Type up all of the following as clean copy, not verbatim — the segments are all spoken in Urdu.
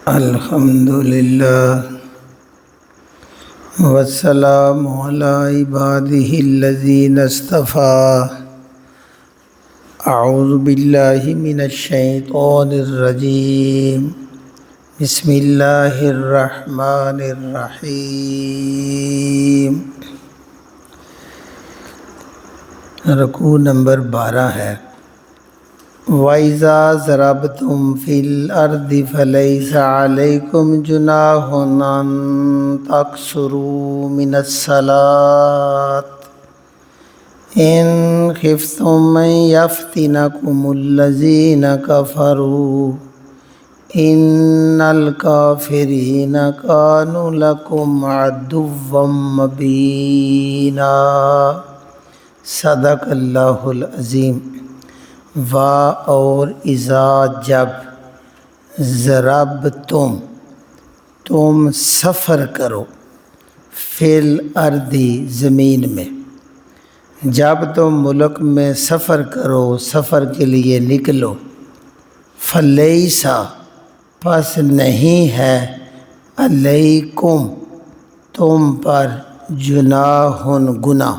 الحمدللہ والسلام علی عبادہ الذین اصطفیٰ اعوذ باللہ من الشیطان الرجیم بسم اللہ الرحمن الرحیم۔ رکوع نمبر 12 ہے۔ وَإِذَا ضَرَبْتُمْ فِي الْأَرْضِ فَلَيْسَ عَلَيْكُمْ جُنَاحٌ أَن تَقْصُرُوا مِنَ الصَّلَاةِ إِنْ خِفْتُمْ أَن يَفْتِنَكُمُ الَّذِينَ كَفَرُوا إِنَّ الْكَافِرِينَ كَانُوا لَكُمْ عَدُوًّا مُّبِينًا۔ صدق اللہ العظیم۔ اور اذا جب ضرب تم سفر کرو فی الارض زمین میں، جب تم ملک میں سفر کرو، سفر کے لیے نکلو، فلیسا پس نہیں ہے علیکم تم پر جناح گناہ،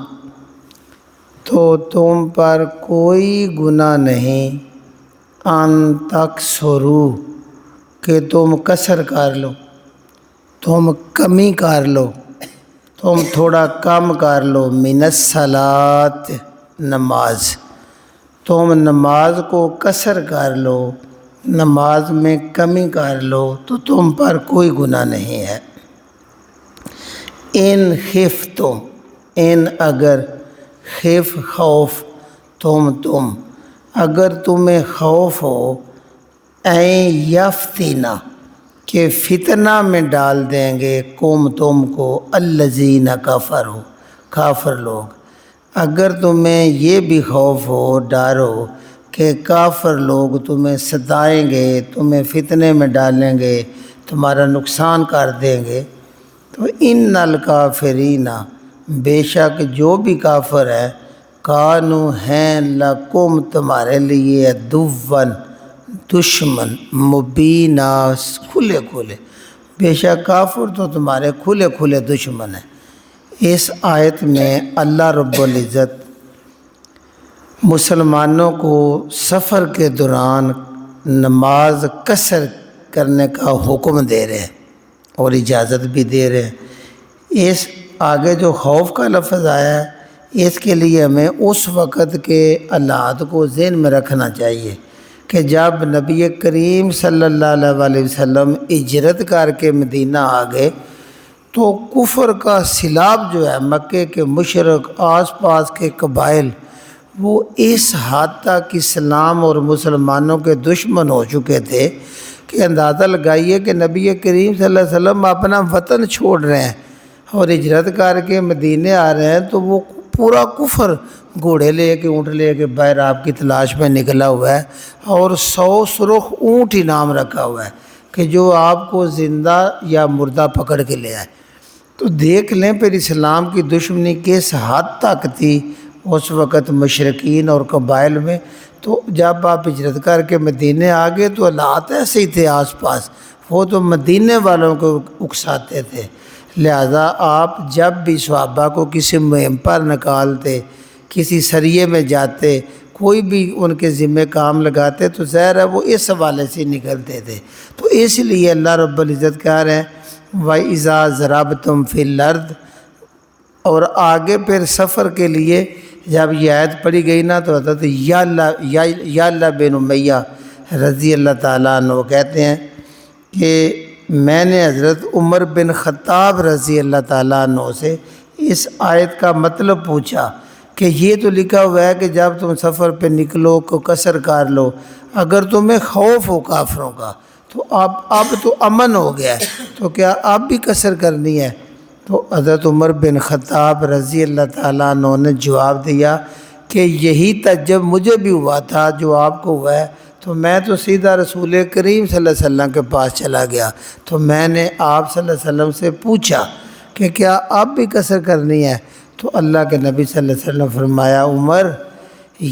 تو تم پر کوئی گناہ نہیں، ان تقصروا کہ تم قصر کر لو، تم کمی کر لو، تم تھوڑا کم کر لو، من الصلاۃ نماز، تم نماز کو قصر کر لو، نماز میں کمی کر لو، تو تم پر کوئی گناہ نہیں ہے۔ ان خفتم، ان اگر، خف خوف، تم اگر تمہیں خوف ہو، این یفتینہ کہ فتنہ میں ڈال دیں گے، تم کو الذین کفروا کافر لوگ، اگر تمہیں یہ بھی خوف ہو، ڈر ہو کہ کافر لوگ تمہیں ستائیں گے، تمہیں فتنے میں ڈالیں گے، تمہارا نقصان کر دیں گے، تو ان الکافرین بے شک جو بھی کافر ہے، کانوا ہیں لکم تمہارے لیے، عدواً دشمن، مبینہ کھلے کھلے، بے شک کافر تو تمہارے کھلے کھلے دشمن ہیں۔ اس آیت میں اللہ رب العزت مسلمانوں کو سفر کے دوران نماز قصر کرنے کا حکم دے رہے ہیں اور اجازت بھی دے رہے ہیں۔ اس آگے جو خوف کا لفظ آیا ہے، اس کے لیے ہمیں اس وقت کے حالات کو ذہن میں رکھنا چاہیے کہ جب نبی کریم صلی اللہ علیہ وسلم ہجرت کر کے مدینہ آ گئے تو کفر کا سیلاب جو ہے، مکے کے مشرک، آس پاس کے قبائل، وہ اس حد تک اسلام اور مسلمانوں کے دشمن ہو چکے تھے کہ اندازہ لگائیے کہ نبی کریم صلی اللہ علیہ وسلم اپنا وطن چھوڑ رہے ہیں اور ہجرت کر کے مدینے آ رہے ہیں، تو وہ پورا کفر گھوڑے لے کے، اونٹ لے کے باہر آپ کی تلاش میں نکلا ہوا ہے، اور 100 سرخ اونٹ انعام رکھا ہوا ہے کہ جو آپ کو زندہ یا مردہ پکڑ کے لے آئے۔ تو دیکھ لیں پھر اسلام کی دشمنی کس حد تک تھی اس وقت مشرکین اور قبائل میں۔ تو جب آپ ہجرت کر کے مدینے آ گئے تو حالات ایسے ہی تھے آس پاس، وہ تو مدینے والوں کو اکساتے تھے، لہذا آپ جب بھی صحابہ کو کسی مہم پر نکالتے، کسی سریے میں جاتے، کوئی بھی ان کے ذمہ کام لگاتے، تو ظاہر ہے وہ اس حوالے سے نکلتے تھے۔ تو اس لیے اللہ رب العزت کہہ رہے ہیں وَإِذَا ضَرَبْتُمْ فِي الْأَرْضِ، اور آگے پھر سفر کے لیے جب یہ آیت پڑھی گئی نا تو حضرت یعلا بن امیہ رضی اللہ تعالیٰ عنہ کہتے ہیں کہ میں نے حضرت عمر بن خطاب رضی اللہ تعالیٰ عنہ سے اس آیت کا مطلب پوچھا کہ یہ تو لکھا ہوا ہے کہ جب تم سفر پہ نکلو کو قصر کر لو، اگر تمہیں خوف ہو کافروں کا تو اب تو امن ہو گیا ہے، تو کیا اب بھی قصر کرنی ہے؟ تو حضرت عمر بن خطاب رضی اللہ تعالیٰ عنہ نے جواب دیا کہ یہی تعجب مجھے بھی ہوا تھا جو آپ کو ہوا ہے، تو میں تو سیدھا رسول کریم صلی اللہ علیہ وسلم کے پاس چلا گیا، تو میں نے آپ صلی اللہ علیہ وسلم سے پوچھا کہ کیا اب بھی قصر کرنی ہے؟ تو اللہ کے نبی صلی اللہ علیہ وسلم فرمایا، عمر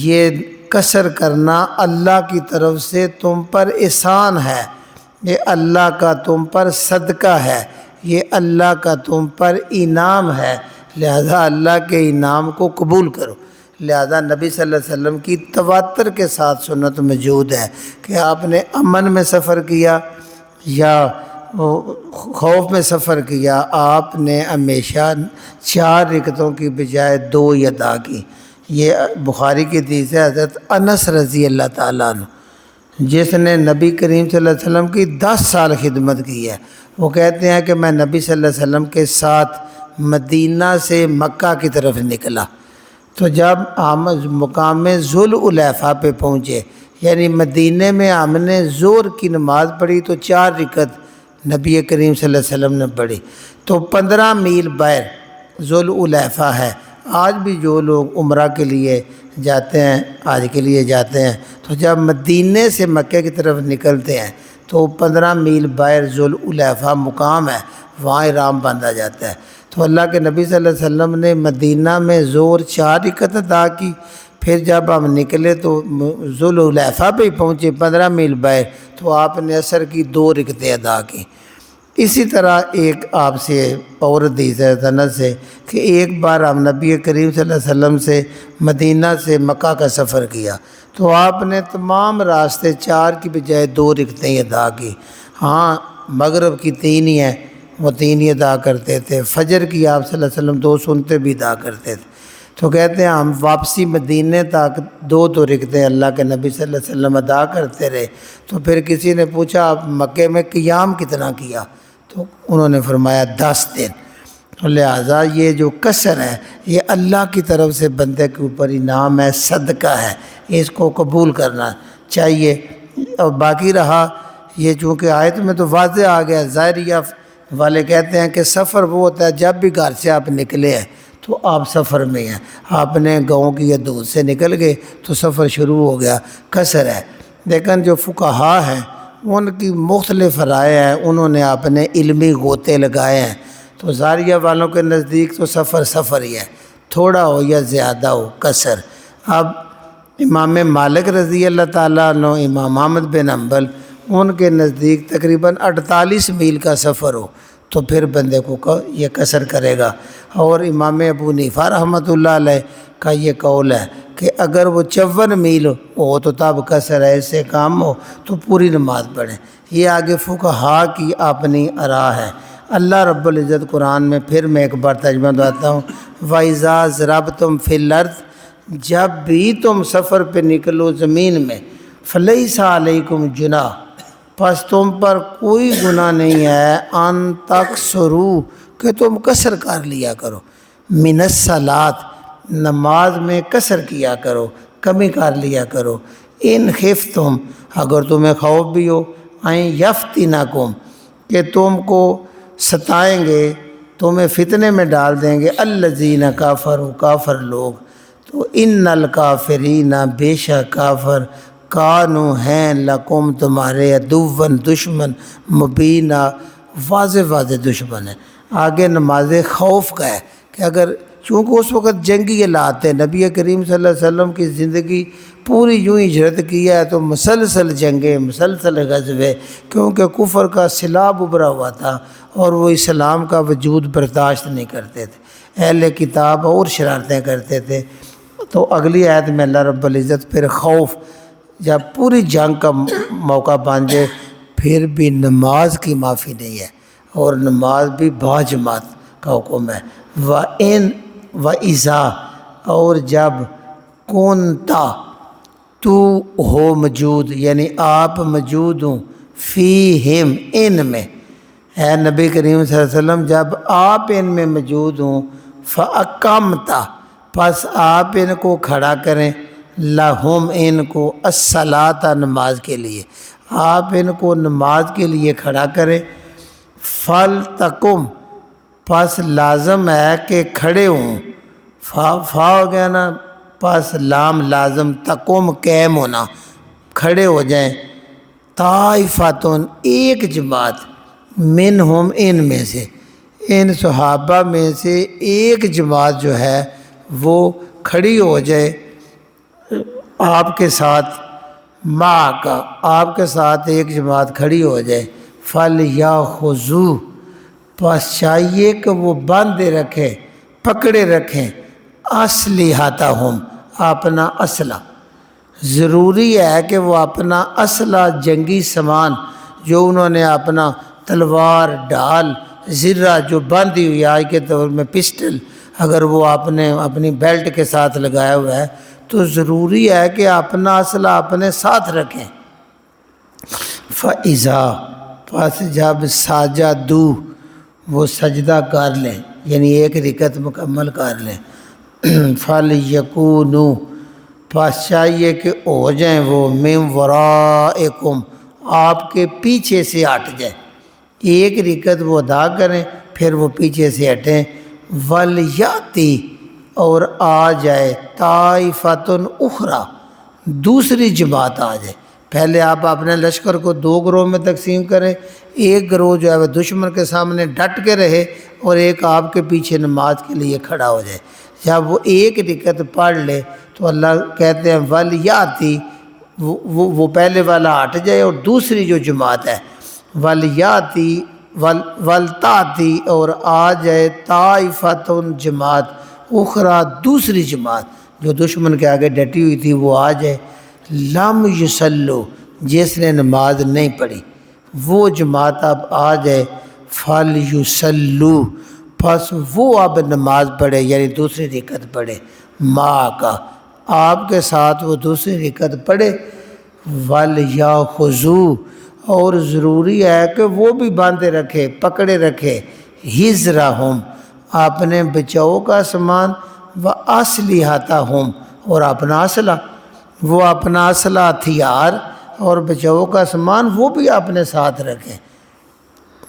یہ قصر کرنا اللہ کی طرف سے تم پر احسان ہے، یہ اللہ کا تم پر صدقہ ہے، یہ اللہ کا تم پر انعام ہے، لہذا اللہ کے انعام کو قبول کرو۔ لہذا نبی صلی اللہ علیہ وسلم کی تواتر کے ساتھ سنت موجود ہے کہ آپ نے امن میں سفر کیا یا خوف میں سفر کیا، آپ نے ہمیشہ 4 رکعتوں کی بجائے 2 ہی ادا کی۔ یہ بخاری کی حدیث ہے حضرت انس رضی اللہ تعالیٰ عنہ، جس نے نبی کریم صلی اللہ علیہ وسلم کی 10 سال خدمت کی ہے۔ وہ کہتے ہیں کہ میں نبی صلی اللہ علیہ وسلم کے ساتھ مدینہ سے مکہ کی طرف نکلا، تو جب ہم مقام ذوالحلیفہ پہ پہنچے، یعنی مدینہ میں ہم نے ظہر کی نماز پڑھی تو 4 رکعت نبی کریم صلی اللہ علیہ وسلم نے پڑھی، تو 15 میل باہر ذوالحلیفہ ہے۔ آج بھی جو لوگ عمرہ کے لیے جاتے ہیں، آج کے لیے جاتے ہیں، تو جب مدینہ سے مکہ کی طرف نکلتے ہیں تو 15 میل باہر ذوالحلیفہ مقام ہے، وہاں احرام باندھا جاتا ہے۔ تو اللہ کے نبی صلی اللہ علیہ وسلم نے مدینہ میں ظہر 4 رکعت ادا کی، پھر جب ہم نکلے تو ذوالحلیفہ پہ ہی پہنچے 15 میل باہر، تو آپ نے عصر کی 2 رکعتیں ادا کی۔ اسی طرح ایک آپ سے اور حدیث ہے انس سے کہ ایک بار ہم نبی کریم صلی اللہ علیہ وسلم سے مدینہ سے مکہ کا سفر کیا، تو آپ نے تمام راستے 4 کی بجائے 2 رکعتیں ادا کی۔ ہاں مغرب کی 3 ہی ہیں، وہ 3 ہی ادا کرتے تھے۔ فجر کی آپ صلی اللہ علیہ وسلم 2 سنتے بھی ادا کرتے تھے۔ تو کہتے ہیں ہم واپسی مدینے تک 2 رکعتیں اللہ کے نبی صلی اللہ علیہ وسلم ادا کرتے رہے۔ تو پھر کسی نے پوچھا آپ مکے میں قیام کتنا کیا؟ تو انہوں نے فرمایا 10 دن۔ تو لہٰذا یہ جو قصر ہے یہ اللہ کی طرف سے بندے کے اوپر انعام ہے، صدقہ ہے، اس کو قبول کرنا چاہیے۔ اور باقی رہا یہ چونکہ آیت میں تو واضح آ گیا، ظاہریہ والے کہتے ہیں کہ سفر وہ ہوتا ہے جب بھی گھر سے آپ نکلے ہیں تو آپ سفر میں ہیں، آپ نے گاؤں کی یا دور سے نکل گئے تو سفر شروع ہو گیا، قصر ہے۔ لیکن جو فقہا ہیں ان کی مختلف رائے ہیں، انہوں نے اپنے علمی غوطے لگائے ہیں۔ تو ظاہریہ والوں کے نزدیک تو سفر ہی ہے، تھوڑا ہو یا زیادہ ہو قصر۔ اب امام مالک رضی اللہ تعالیٰ عنہ، امام احمد بن حنبل، ان کے نزدیک تقریباً 48 میل کا سفر ہو تو پھر بندے کو یہ قصر کرے گا۔ اور امام ابو حنیفہ رحمۃ اللہ علیہ کا یہ قول ہے کہ اگر وہ 54 میل ہو تو تب قصر ہے، اس سے کام ہو تو پوری نماز پڑھیں۔ یہ آگے فقہا کی اپنی آراء ہے۔ اللہ رب العزت قرآن میں پھر میں ایک بار ترجمہ دہراتا ہوں، وَإِذَا ضَرَبْتُمْ فِي الْأَرْضِ، جب بھی تم سفر پہ نکلو زمین میں، فَلَيْسَ عَلَيْكُمْ جُنَاحٌ، پس تم پر کوئی گناہ نہیں ہے، ان تقصروا، کہ تم قصر کر لیا کرو، من الصلاۃ، نماز میں قصر کیا کرو، کمی کر لیا کرو، ان خفتم، اگر تمہیں خوف بھی ہو، این یفتنکم، کہ تم کو ستائیں گے، تمہیں فتنے میں ڈال دیں گے، الذین کافروا، کافر لوگ، تو ان الکافرین، بے شک کافر، کانو ہیں لکم، تمہارے عدوًا، دشمن، مبینہ، واضح دشمن ہے۔ آگے نماز خوف کا ہے کہ اگر چونکہ اس وقت جنگی حالات ہے، نبی کریم صلی اللہ علیہ وسلم کی زندگی پوری یوں ہجرت کیا ہے تو مسلسل جنگیں، مسلسل غزوے، کیونکہ کفر کا سیلاب ابھرا ہوا تھا اور وہ اسلام کا وجود برداشت نہیں کرتے تھے، اہل کتاب اور شرارتیں کرتے تھے۔ تو اگلی آیت میں اللہ رب العزت پھر خوف، جب پوری جنگ کا موقع بن جائے پھر بھی نماز کی معافی نہیں ہے، اور نماز بھی باجماعت کا حکم ہے۔ وَإِن وَإِذَا، اور جب کونتا، تو ہو موجود، یعنی آپ موجود ہوں، فیہم، ان میں، اے نبی کریم صلی اللہ علیہ وسلم جب آپ ان میں موجود ہوں، فَأَقَمْتَ، پس آپ ان کو کھڑا کریں، لہم، ان کو، الصلاۃ، نماز کے لیے، آپ ان کو نماز کے لیے کھڑا کریں، فَلْتَقُمْ، پس لازم ہے کہ کھڑے ہوں، فا ہو گیا نا، پس لام لازم، تقم قائم ہونا، کھڑے ہو جائیں، طائفتن، ایک جماعت، منہم، ان میں سے، ان صحابہ میں سے ایک جماعت جو ہے وہ کھڑی ہو جائے آپ کے ساتھ، ماں کا آپ کے ساتھ ایک جماعت کھڑی ہو جائے، فل یا خضو پس چاہیے کہ وہ باندھے رکھے، پکڑے رکھیں، اسلحتہم اپنا اسلحہ، ضروری ہے کہ وہ اپنا اسلحہ جنگی سامان جو انہوں نے اپنا تلوار، ڈھال، زرہ جو باندھی ہوئی آج کے دور میں پسٹل، اگر وہ آپ نے اپنی بیلٹ کے ساتھ لگایا ہوا ہے تو ضروری ہے کہ اپنا اسلحہ اپنے ساتھ رکھیں۔ فَإِذَا پس جب ساجدوا وہ سجدہ کر لیں، یعنی ایک رکعت مکمل کر لیں، فَلْيَكُونُوا پس چاہیے کہ ہو جائیں وہ مِن وَرَائِكُمْ آپ کے پیچھے سے ہٹ جائیں، ایک رکعت وہ ادا کریں پھر وہ پیچھے سے ہٹیں، وَلْيَأْتِ اور آ جائے طائفۃ اخری دوسری جماعت آ جائے۔ پہلے آپ اپنے لشکر کو دو گروہ میں تقسیم کریں، ایک گروہ جو ہے وہ دشمن کے سامنے ڈٹ کے رہے اور ایک آپ کے پیچھے نماز کے لیے کھڑا ہو جائے۔ جب وہ ایک رکعت پڑھ لے تو اللہ کہتے ہیں وَلْيَأْتِ وہ پہلے والا ہٹ جائے اور دوسری جو جماعت ہے وَلْيَأْتِ وَلْتَأْتِ اور آ جائے طائفۃ جماعت اخری دوسری جماعت جو دشمن کے آگے ڈٹی ہوئی تھی وہ آ جائے، لم یصلوا جس نے نماز نہیں پڑھی وہ جماعت اب آ جائے، فلیصلوا پس وہ اب نماز پڑھے یعنی دوسری رکعت پڑھے، ماں کا آپ کے ساتھ وہ دوسری رکعت پڑھے، ولیاخذوا اور ضروری ہے کہ وہ بھی باندھے رکھے، پکڑے رکھے، حذرہم اپنے بچاؤ کا سامان، واسلحتہم اور اپنا اسلحہ، وہ اپنا اسلحہ ہتھیار اور بچاؤ کا سامان وہ بھی اپنے ساتھ رکھیں۔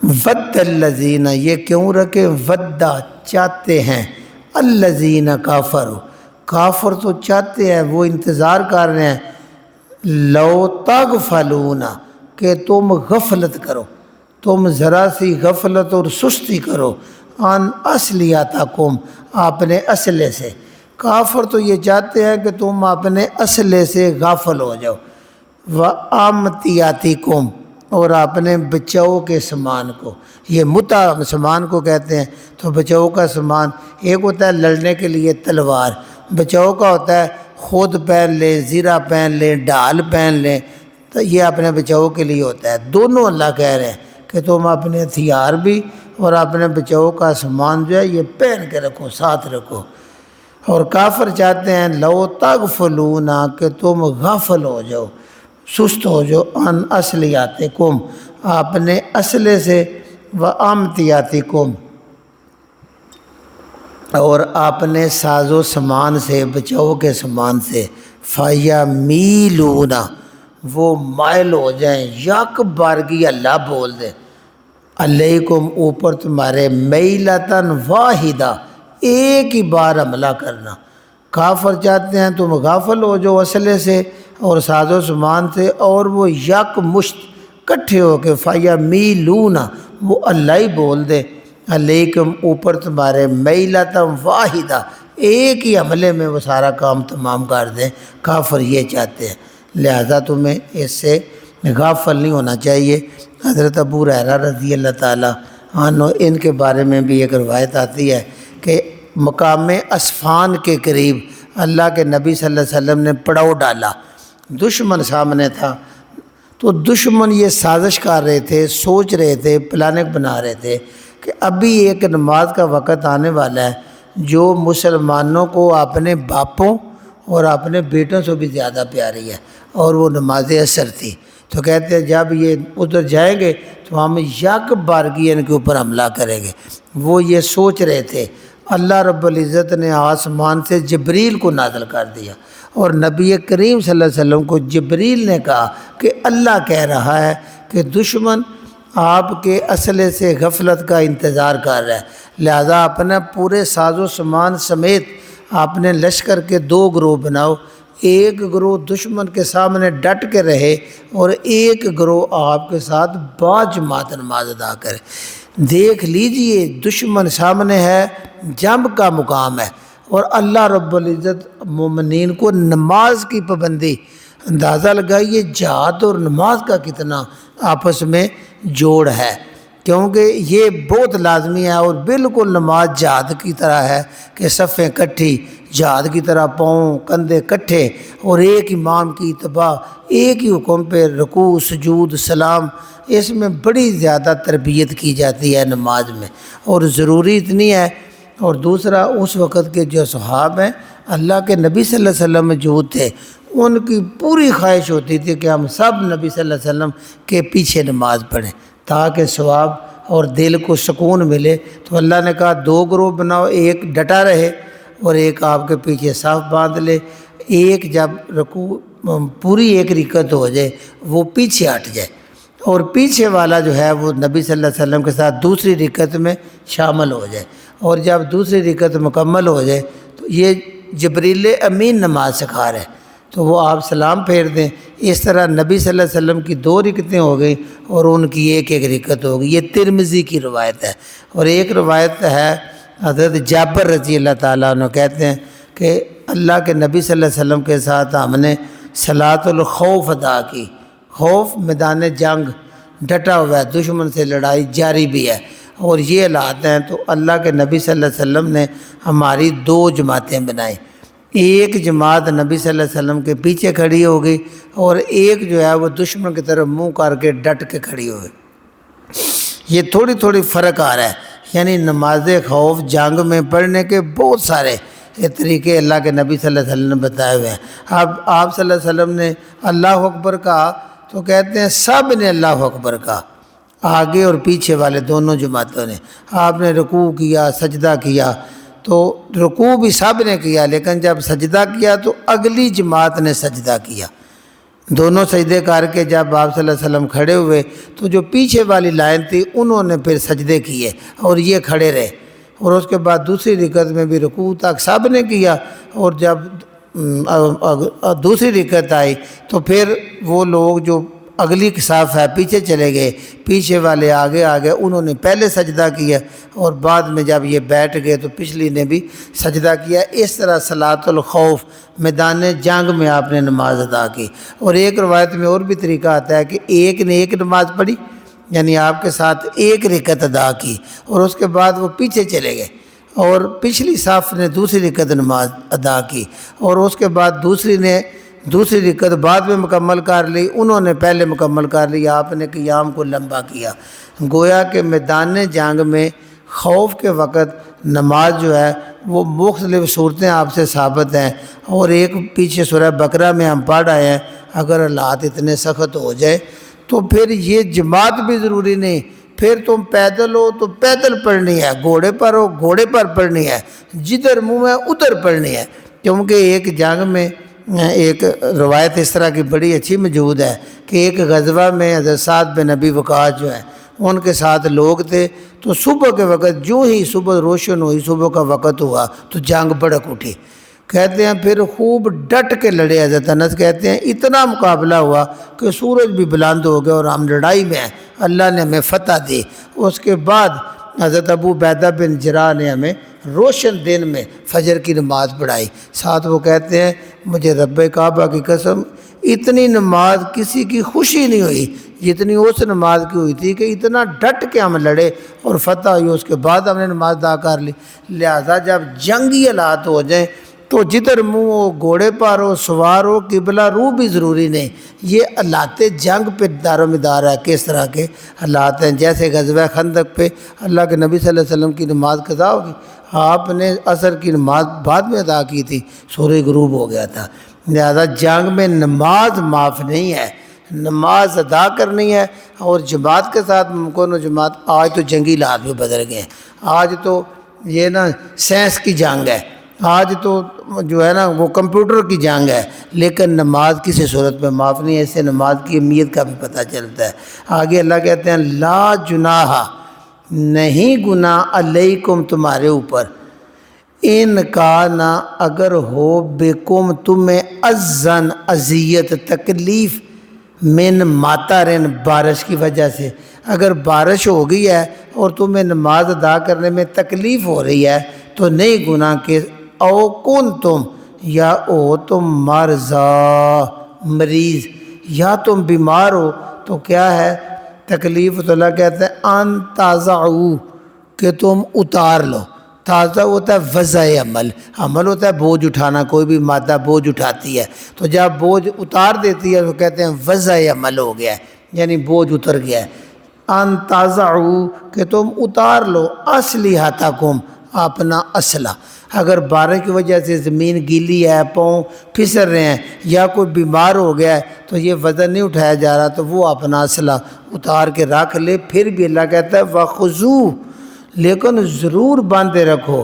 ود الذین یہ کیوں رکھیں؟ ودا چاہتے ہیں، الذین کافروا کافر تو چاہتے ہیں، وہ انتظار کر رہے ہیں، لو تغفلون کہ تم غفلت کرو، تم ذرا سی غفلت اور سستی کرو، ان اسلحتکم اپنے اسلحے سے۔ کافر تو یہ چاہتے ہیں کہ تم اپنے اسلحے سے غافل ہو جاؤ، وامتیاتکم اور اپنے بچاؤ کے سامان کو، یہ متع سامان کو کہتے ہیں، تو بچاؤ کا سامان ایک ہوتا ہے لڑنے کے لیے تلوار، بچاؤ کا ہوتا ہے خود پہن لیں، زرہ پہن لیں، ڈھال پہن لیں، تو یہ اپنے بچاؤ کے لیے ہوتا ہے۔ دونوں اللہ کہہ رہے ہیں کہ تم اپنے ہتھیار بھی اور اپنے بچاؤ کا سامان جو ہے یہ پہن کے رکھو، ساتھ رکھو۔ اور کافر چاہتے ہیں لو تغفلون کہ تم غافل ہو جاؤ، سست ہو جاؤ، ان اسلحتکم اپنے اسلحے سے، وامتیاتکم اور اپنے ساز و سامان سے، بچاؤ کے سامان سے، فیمیلون وہ مائل ہو جائیں، یک بارگی اللہ بول دے، علیکم اوپر تمہارے، میلتن واحدہ ایک ہی بار حملہ کرنا۔ کافر چاہتے ہیں تم غافل ہو جو اسلحے سے اور ساز و سامان سے، اور وہ یک مشت کٹھے ہو کے فیمیلون وہ اللہ ہی بول دے، علیکم اوپر تمہارے، میلتن واحدہ ایک ہی حملے میں وہ سارا کام تمام کر دیں۔ کافر یہ چاہتے ہیں، لہذا تمہیں اس سے غافل نہیں ہونا چاہیے۔ حضرت ابو ہریرہ رضی اللہ تعالیٰ عنہ ان کے بارے میں بھی ایک روایت آتی ہے کہ مقام اسفان کے قریب اللہ کے نبی صلی اللہ علیہ وسلم نے پڑاؤ ڈالا، دشمن سامنے تھا، تو دشمن یہ سازش کر رہے تھے، سوچ رہے تھے، پلاننگ بنا رہے تھے کہ ابھی ایک نماز کا وقت آنے والا ہے جو مسلمانوں کو اپنے باپوں اور اپنے بیٹوں سے بھی زیادہ پیاری ہے، اور وہ نماز عصر تھی۔ تو کہتے ہیں جب یہ ادھر جائیں گے تو ہم یک بارگی ان کے اوپر حملہ کریں گے۔ وہ یہ سوچ رہے تھے، اللہ رب العزت نے آسمان سے جبریل کو نازل کر دیا، اور نبی کریم صلی اللہ علیہ وسلم کو جبریل نے کہا کہ اللہ کہہ رہا ہے کہ دشمن آپ کے اسلحے سے غفلت کا انتظار کر رہا ہے، لہذا اپنا پورے ساز و سامان سمیت اپنے لشکر کے دو گروہ بناؤ، ایک گروہ دشمن کے سامنے ڈٹ کے رہے اور ایک گروہ آپ کے ساتھ باجماعت نماز ادا کرے۔ دیکھ لیجئے دشمن سامنے ہے، جنگ کا مقام ہے، اور اللہ رب العزت مومنین کو نماز کی پابندی اندازہ لگائیے جہاد اور نماز کا کتنا آپس میں جوڑ ہے، کیونکہ یہ بہت لازمی ہے اور بالکل نماز جہاد کی طرح ہے کہ صفیں کٹھی، جہاد کی طرح پاؤں کندھے کٹھے اور ایک امام کی اتباع، ایک ہی حکم پہ رکوع سجود سلام، اس میں بڑی زیادہ تربیت کی جاتی ہے نماز میں، اور ضروری اتنی ہے۔ اور دوسرا، اس وقت کے جو صحاب ہیں اللہ کے نبی صلی اللہ علیہ وسلم موجود تھے، ان کی پوری خواہش ہوتی تھی کہ ہم سب نبی صلی اللہ علیہ وسلم کے پیچھے نماز پڑھیں تاکہ ثواب اور دل کو سکون ملے۔ تو اللہ نے کہا 2 گروہ بناؤ، ایک ڈٹا رہے اور ایک آپ کے پیچھے صف باندھ لے، ایک جب رکوع پوری ایک رکعت ہو جائے وہ پیچھے ہٹ جائے، اور پیچھے والا جو ہے وہ نبی صلی اللہ علیہ وسلم کے ساتھ دوسری رکعت میں شامل ہو جائے، اور جب دوسری رکعت مکمل ہو جائے تو یہ جبریل امین نماز سکھا رہے ہیں، تو وہ آپ سلام پھیر دیں۔ اس طرح نبی صلی اللہ علیہ وسلم کی 2 رکعتیں ہو گئی اور ان کی ایک رکعت ہو گئی۔ یہ ترمذی کی روایت ہے، اور ایک روایت ہے حضرت جابر رضی اللہ تعالیٰ عنہ کہتے ہیں کہ اللہ کے نبی صلی اللہ علیہ وسلم کے ساتھ ہم نے صلاۃ الخوف ادا کی۔ خوف میدان جنگ، ڈٹا ہوا ہے، دشمن سے لڑائی جاری بھی ہے، اور یہ حالات ہیں، تو اللہ کے نبی صلی اللہ علیہ وسلم نے ہماری 2 جماعتیں بنائیں۔ ایک جماعت نبی صلی اللہ علیہ وسلم کے پیچھے کھڑی ہو گئی، اور ایک جو ہے وہ دشمن کی طرف منہ کر کے ڈٹ کے کھڑی ہو گئی۔ یہ تھوڑی تھوڑی فرق آ رہا ہے، یعنی نماز خوف جنگ میں پڑھنے کے بہت سارے یہ طریقے اللہ کے نبی صلی اللہ علیہ وسلم نے بتائے ہوئے ہیں۔ اب آپ صلی اللہ علیہ وسلم نے اللہ اکبر کہا تو کہتے ہیں سب نے اللہ اکبر کہا، آگے اور پیچھے والے دونوں جماعتوں نے۔ آپ نے رکوع کیا، سجدہ کیا، تو رکوع بھی سب نے کیا، لیکن جب سجدہ کیا تو اگلی جماعت نے سجدہ کیا۔ دونوں سجدے کر کے جب آپ صلی اللہ علیہ وسلم کھڑے ہوئے تو جو پیچھے والی لائن تھی انہوں نے پھر سجدے کیے اور یہ کھڑے رہے، اور اس کے بعد دوسری رکعت میں بھی رکوع تک سب نے کیا، اور جب دوسری رکعت آئی تو پھر وہ لوگ جو اگلی صف ہے پیچھے چلے گئے، پیچھے والے آگے آگے انہوں نے پہلے سجدہ کیا، اور بعد میں جب یہ بیٹھ گئے تو پچھلی نے بھی سجدہ کیا۔ اس طرح صلاۃ الخوف میدان جنگ میں آپ نے نماز ادا کی۔ اور ایک روایت میں اور بھی طریقہ آتا ہے کہ ایک نے ایک نماز پڑھی، یعنی آپ کے ساتھ ایک رکعت ادا کی، اور اس کے بعد وہ پیچھے چلے گئے اور پچھلی صف نے دوسری رکعت نماز ادا کی، اور اس کے بعد دوسری نے دوسری رکعت بعد میں مکمل کر لی، انہوں نے پہلے مکمل کر لی، آپ نے قیام کو لمبا کیا۔ گویا کہ میدان جنگ میں خوف کے وقت نماز جو ہے وہ مختلف صورتیں آپ سے ثابت ہیں، اور ایک پیچھے سورہ بقرہ میں ہم پڑھ آئے ہیں، اگر حالات اتنے سخت ہو جائے تو پھر یہ جماعت بھی ضروری نہیں، پھر تم پیدل ہو تو پیدل پڑھنی ہے، گھوڑے پر ہو گھوڑے پر پڑھنی ہے، جدھر منہ ہے ادھر پڑھنی ہے۔ کیونکہ ایک جنگ میں ایک روایت اس طرح کی بڑی اچھی موجود ہے کہ ایک غزوہ میں حضرت سعد بن ابی وقاص جو ہے ان کے ساتھ لوگ تھے، تو صبح کے وقت جو ہی صبح روشن ہوئی، صبح کا وقت ہوا تو جنگ بھڑک اٹھی۔ کہتے ہیں پھر خوب ڈٹ کے لڑے، حضرت انس کہتے ہیں اتنا مقابلہ ہوا کہ سورج بھی بلند ہو گیا اور ہم لڑائی میں ہیں، اللہ نے ہمیں فتح دی۔ اس کے بعد حضرت ابو عبیدہ بن جراح نے ہمیں روشن دن میں فجر کی نماز پڑھائی۔ ساتھ وہ کہتے ہیں مجھے رب کعبہ کی قسم اتنی نماز کسی کی خوشی نہیں ہوئی جتنی اس نماز کی ہوئی تھی کہ اتنا ڈٹ کے ہم لڑے اور فتح ہوئی، اس کے بعد ہم نے نماز ادا کر لی۔ لہذا جب جنگی حالات ہو جائیں تو جدھر منہ ہو گھوڑے پر ہو سوار ہو قبلہ رو بھی ضروری نہیں۔ یہ حالات جنگ پہ دار و مدار ہے، کس طرح کے حالات ہیں۔ جیسے غزوہ خندق پہ اللہ کے نبی صلی اللہ علیہ وسلم کی نماز قضا ہوگی، آپ نے عصر کی نماز بعد میں ادا کی تھی، سورج غروب ہو گیا تھا۔ لہذا جنگ میں نماز معاف نہیں ہے، نماز ادا کرنی ہے، اور جماعت کے ساتھ ممکن و جماعت۔ آج تو جنگی حالات بھی بدل گئے ہیں، آج تو یہ سائنس کی جنگ ہے، آج تو جو ہے وہ کمپیوٹر کی جنگ ہے، لیکن نماز کسی صورت میں معاف نہیں ہے۔ اس سے نماز کی اہمیت کا بھی پتہ چلتا ہے۔ آگے اللہ کہتے ہیں لا جناح، نہیں گناہ علیکم تمہارے اوپر، ان کا نہ اگر ہو بکم تمہیں اذن اذیت تکلیف، من ماترن بارش کی وجہ سے، اگر بارش ہو گئی ہے اور تمہیں نماز ادا کرنے میں تکلیف ہو رہی ہے تو نہیں گناہ کہ او کن تم یا او تم مرضا مریض یا تم بیمار ہو تو کیا ہے تکلیف؟ تو اللہ کہتے ہیں ان تازعو کہ تم اتار لو. تازہ ہوتا ہے وضع عمل، عمل ہوتا ہے بوجھ اٹھانا، کوئی بھی مادہ بوجھ اٹھاتی ہے تو جب بوجھ اتار دیتی ہے تو کہتے ہیں وضع عمل ہو گیا ہے، یعنی بوجھ اتر گیا ہے. ان تازعو کہ تم اتار لو اسلحتکم اپنا اسلحہ. اگر بارش کی وجہ سے زمین گیلی ہے، پاؤں پھسل رہے ہیں یا کوئی بیمار ہو گیا ہے تو یہ وزن نہیں اٹھایا جا رہا تو وہ اپنا اسلحہ اتار کے رکھ لے. پھر بھی اللہ کہتا ہے وَخُذُوهُ لیکن ضرور باندھے رکھو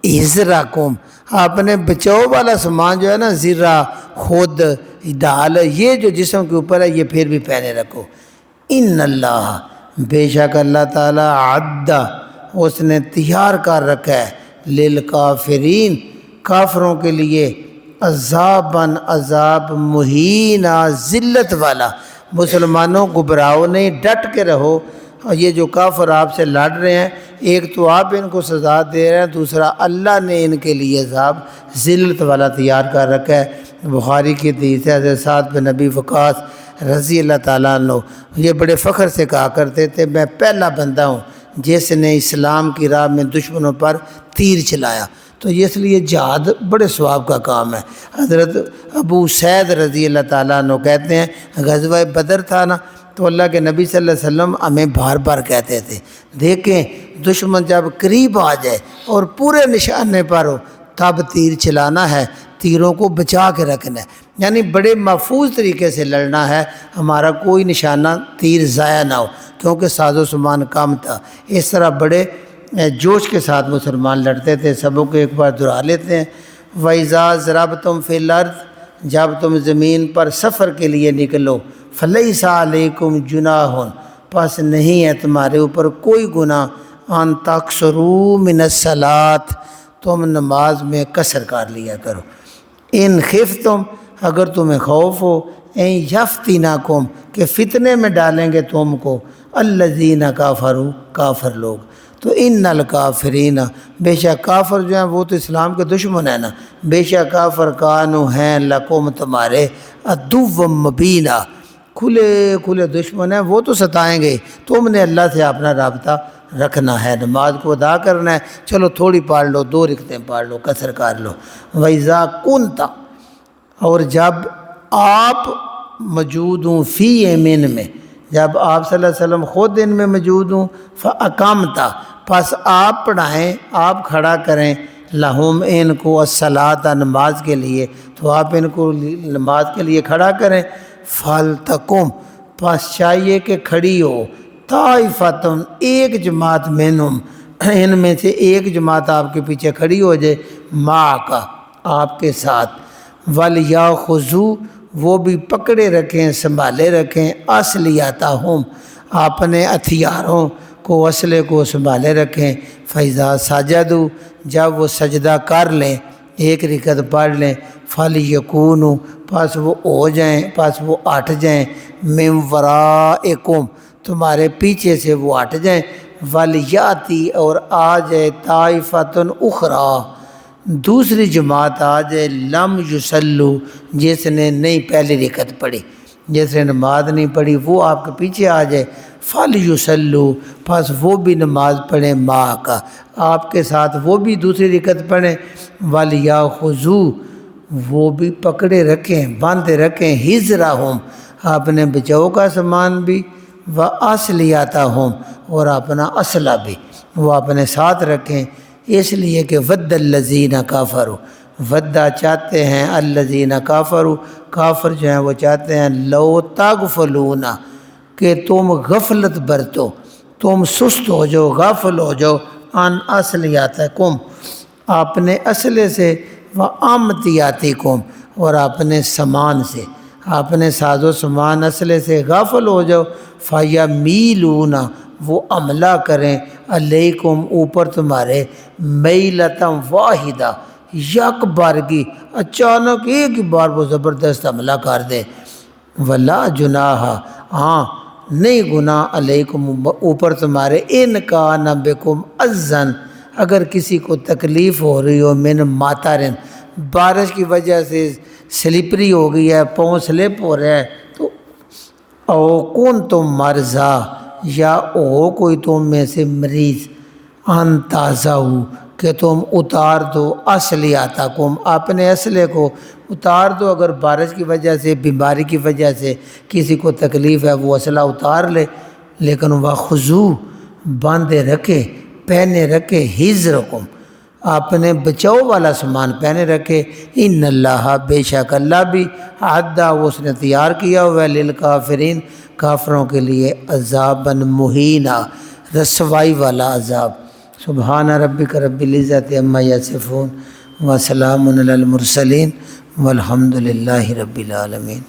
اِزْرَکُمْ اپنے بچاؤ والا سامان جو ہے نا، زرہ، خود، ڈال، یہ جو جسم کے اوپر ہے یہ پھر بھی پہنے رکھو. ان اللہ بے شک اللہ تعالیٰ عد اس نے تیار کر رکھا ہے للکافرین کافروں کے لیے عذاباً عذاب مہینہ ذلت والا. مسلمانوں گھبراؤ نہیں، ڈٹ کے رہو. اور یہ جو کافر آپ سے لڑ رہے ہیں، ایک تو آپ ان کو سزا دے رہے ہیں، دوسرا اللہ نے ان کے لیے عذاب ذلت والا تیار کر رکھا ہے. بخاری کی حدیث ہے حضرت سعد بن ابی وقاص رضی اللہ تعالیٰ عنہ یہ بڑے فخر سے کہا کرتے تھے میں پہلا بندہ ہوں جس نے اسلام کی راہ میں دشمنوں پر تیر چلایا. تو یہ اس لیے جہاد بڑے ثواب کا کام ہے. حضرت ابو سعید رضی اللہ تعالیٰ عنہ کہتے ہیں غزوہ بدر تھا نا تو اللہ کے نبی صلی اللہ علیہ وسلم ہمیں بار بار کہتے تھے دیکھیں دشمن جب قریب آ جائے اور پورے نشانے پر ہو تب تیر چلانا ہے، تیروں کو بچا کے رکھنا ہے، یعنی بڑے محفوظ طریقے سے لڑنا ہے، ہمارا کوئی نشانہ تیر ضائع نہ ہو کیونکہ ساز و سامان کم تھا. اس طرح بڑے جوش کے ساتھ مسلمان لڑتے تھے. سبوں کو ایک بار دہرا لیتے ہیں. وَإِذَا ضَرَبْتُمْ فِي الْأَرْضِ جب تم زمین پر سفر کے لیے نکلو فَلَيْسَ عَلَيْكُمْ جُنَاحٌ پس نہیں ہے تمہارے اوپر کوئی گناہ ان تقصروا من الصلاۃ تم نماز میں قصر کر لیا کرو. ان خفتم اگر تمہیں خوف ہو ان یفتنکم کہ فتنے میں ڈالیں گے تم کو الذین کافروا کافر لوگ. تو ان الکافرین بے شک کافر جو ہیں وہ تو اسلام کے دشمن ہیں نا، بے شک کافر کانوا ہیں لکم تمہارے عدو مبینہ کھلے کھلے دشمن ہیں، وہ تو ستائیں گے. تم نے اللہ سے اپنا رابطہ رکھنا ہے، نماز کو ادا کرنا ہے. چلو تھوڑی پڑھ لو، 2 رکعتیں پڑھ لو، قصر کر لو. وَإِذَا كُنْتَ اور جب آپ موجود ہوں فی یمین میں، جب آپ صلی اللہ علیہ وسلم خود ان میں موجود ہوں فَأَقَمْتَ پس آپ پڑھائیں، آپ کھڑا کریں لہم ان کو الصلاۃ نماز کے لیے، تو آپ ان کو نماز کے لیے کھڑا کریں. فَلْتَقُمْ پس چاہیے کہ کھڑی ہو طائفتٌ ایک جماعت منہم ان میں سے ایک جماعت آپ کے پیچھے کھڑی ہو جائے معک آپ کے ساتھ. وَلْيَأْخُذُوا وہ بھی پکڑے رکھیں سنبھالے رکھیں اسلحتہم اپنے ہتھیاروں کو اسلحے کو سنبھالے رکھیں. فَإِذَا سَجَدُوا جب وہ سجدہ کر لیں ایک رکعت پڑھ لیں فَلْيَكُونُوا پس وہ ہو جائیں پس وہ ہٹ جائیں مِن وَرَائِكُمْ تمہارے پیچھے سے وہ ہٹ جائیں. وَلْيَأْتِ اور آ جائے طائفۃ اخری دوسری جماعت آ جائے لم یصلوا جس نے نہیں پہلی رکعت پڑھی، جس نے نماز نہیں پڑھی وہ آپ کے پیچھے آ جائے. فَلْيُصَلُّوا پس وہ بھی نماز پڑھیں معک آپ کے ساتھ، وہ بھی دوسری رکعت پڑھیں. وَلْيَأْخُذُوا وہ بھی پکڑے رکھیں باندھے رکھیں حِذْرَهُمْ اپنے بچاؤ کا سامان بھی وَأَسْلِحَتَهُمْ اور اپنا اسلحہ بھی وہ اپنے ساتھ رکھیں. اس لیے کہ وَدَّ الَّذِينَ كَفَرُوا وَدَّ چاہتے ہیں الَّذِينَ كَفَرُوا کافر جو ہیں وہ چاہتے ہیں لَوْ تَغْفَلُونَ کہ تم غفلت برتو، تم سست ہو جاؤ، غافل ہو جاؤ عن اسلحتکم اپنے اسلحے سے وامتیاتکم اور اپنے سامان سے، اپنے ساز و سامان اسلحے سے غافل ہو جاؤ. فَيَمِيلُونَ وہ حملہ کریں علیکم اوپر تمہارے میلتم واحدہ یک بارگی اچانک ایک ہی بار وہ زبردست حملہ کر دے. وَلَا جُنَاحَ ہاں نہیں گناہ علیکم اوپر تمہارے ان کان بکم اذن اگر کسی کو تکلیف ہو رہی ہو من ماترن بارش کی وجہ سے سلپری ہو گئی ہے، پاؤں سلپ ہو رہا ہے، تو او کون تم مرضا یا ہو کوئی تم میں سے مریض ان تازہ ہو کہ تم اتار دو اصلیاتکم اپنے اسلحے کو اتار دو، اگر بارش کی وجہ سے بیماری کی وجہ سے کسی کو تکلیف ہے وہ اسلحہ اتار لے، لیکن وخذو باندھے رکھے پہنے رکھے حذرکم اپنے بچاؤ والا سامان پہنے رکھے، ان اللہ بے شک اللہ بھی عدہ اس نے تیار کیا ہوا ہے للکافرین کافروں کے لیے عذابا مہینا رسوائی والا عذاب۔ سبحان ربک رب العزت عما یصفون وسلام علی المرسلین والحمد للہ رب العالمین۔